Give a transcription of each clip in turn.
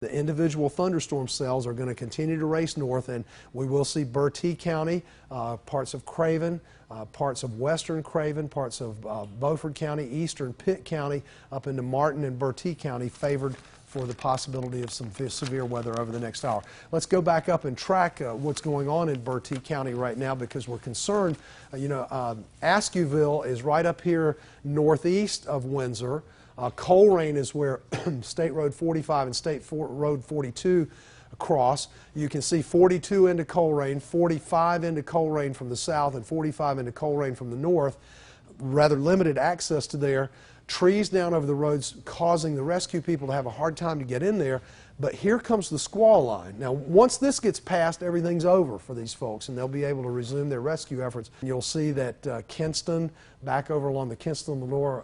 The individual thunderstorm cells are going to continue to race north, and we will see Bertie County, parts of Craven, parts of western Craven, parts of Beaufort County, eastern Pitt County, up into Martin and Bertie County favored for the possibility of some severe weather over the next hour. Let's go back up and track what's going on in Bertie County right now, because we're concerned. Askew is right up here northeast of Windsor. Colerain is where State Road 45 and State Road 42 cross. You can see 42 into Colerain, 45 into Colerain from the south, and 45 into Colerain from the north. Rather limited access to there. Trees down over the roads causing the rescue people to have a hard time to get in there. But here comes the squall line. Now, once this gets passed, everything's over for these folks, and they'll be able to resume their rescue efforts. You'll see that Kinston, back over along the Kinston, Lenoir,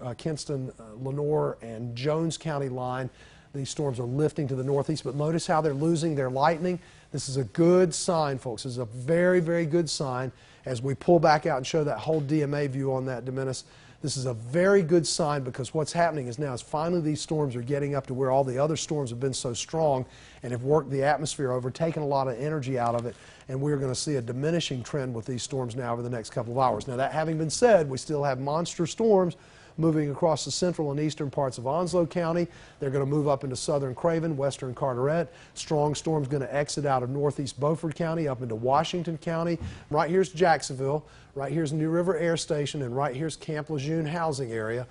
and Jones County line, these storms are lifting to the northeast. But notice how they're losing their lightning. This is a good sign, folks. This is a very, very good sign. As we pull back out and show that whole DMA view on that, Diminis, this is a very good sign, because what's happening is now is finally these storms are getting up to where all the other storms have been so strong and have worked the atmosphere over, taken a lot of energy out of it, and we're going to see a diminishing trend with these storms now over the next couple of hours. Now, that having been said, we still have monster storms moving across the central and eastern parts of Onslow County. They're going to move up into southern Craven, western Carteret. Strong storms going to exit out of northeast Beaufort County up into Washington County. Right here's Jacksonville. Right here's New River Air Station, and right here's Camp Lejeune housing area.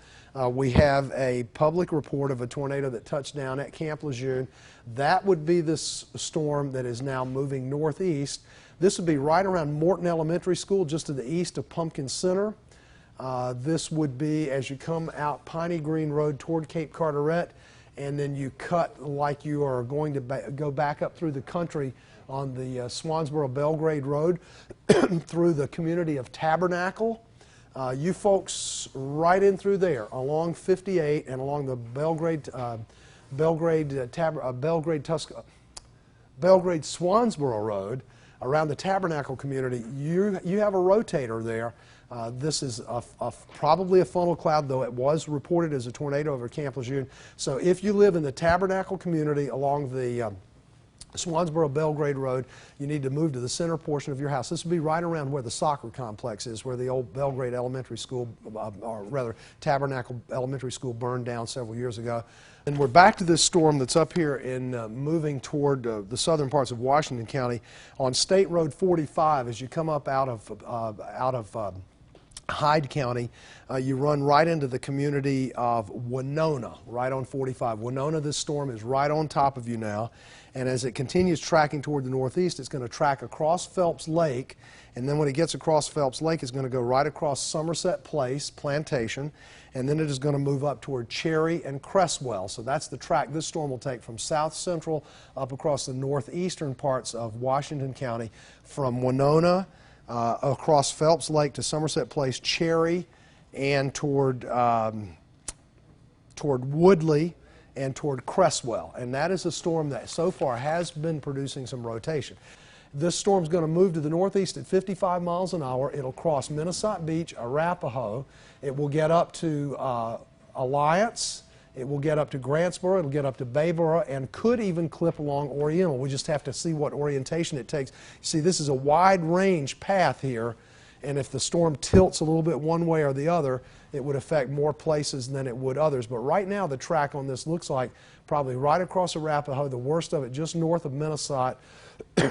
We have a public report of a tornado that touched down at Camp Lejeune. That would be this storm that is now moving northeast. This would be right around Morton Elementary School, just to the east of Pumpkin Center. This would be as you come out Piney Green Road toward Cape Carteret, and then you cut like you are going to go back up through the country on the Swansboro-Belgrade Road through the community of Tabernacle. You folks right in through there along 58 and along the Belgrade-Swansboro Road around the Tabernacle community. You have a rotator there. This is probably a funnel cloud, though it was reported as a tornado over Camp Lejeune. So if you live in the Tabernacle community along the Swansboro-Belgrade Road, you need to move to the center portion of your house. This would be right around where the soccer complex is, where the old Belgrade Elementary School, or rather Tabernacle Elementary School, burned down several years ago. And we're back to this storm that's up here in moving toward the southern parts of Washington County on State Road 45. As you come up out of Hyde County, you run right into the community of Winona, right on 45. Winona, this storm is right on top of you now, and as it continues tracking toward the northeast, it's going to track across Phelps Lake, and then when it gets across Phelps Lake, it's going to go right across Somerset Place, Plantation, and then it is going to move up toward Cherry and Cresswell. So that's the track this storm will take from south central up across the northeastern parts of Washington County, from Winona across Phelps Lake to Somerset Place, Cherry, and toward Woodley and toward Cresswell. And that is a storm that so far has been producing some rotation. This storm's going to move to the northeast at 55 miles an hour. It'll cross Minnesota Beach, Arapahoe. It will get up to Alliance. It will get up to Grantsboro, it'll get up to Bayboro, and could even clip along Oriental. We just have to see what orientation it takes. See, this is a wide range path here, and if the storm tilts a little bit one way or the other, it would affect more places than it would others. But right now, the track on this looks like probably right across Arapahoe, the worst of it just north of Minnesota,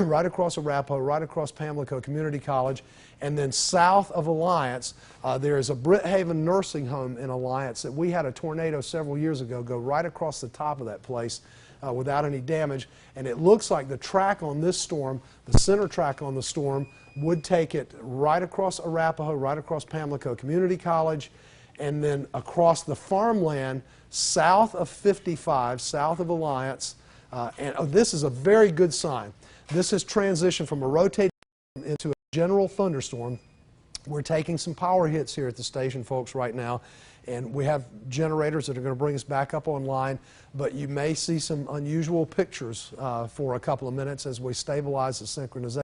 right across Arapahoe, right across Pamlico Community College, and then south of Alliance, there is a Britt Haven nursing home in Alliance that we had a tornado several years ago go right across the top of that place without any damage. And it looks like the track on this storm, the center track on the storm, would take it right across Arapahoe, right across Pamlico Community College, and then across the farmland south of 55, south of Alliance. This is a very good sign. This has transitioned from a rotating into a general thunderstorm. We're taking some power hits here at the station, folks, right now, and we have generators that are going to bring us back up online, but you may see some unusual pictures for a couple of minutes as we stabilize the synchronization.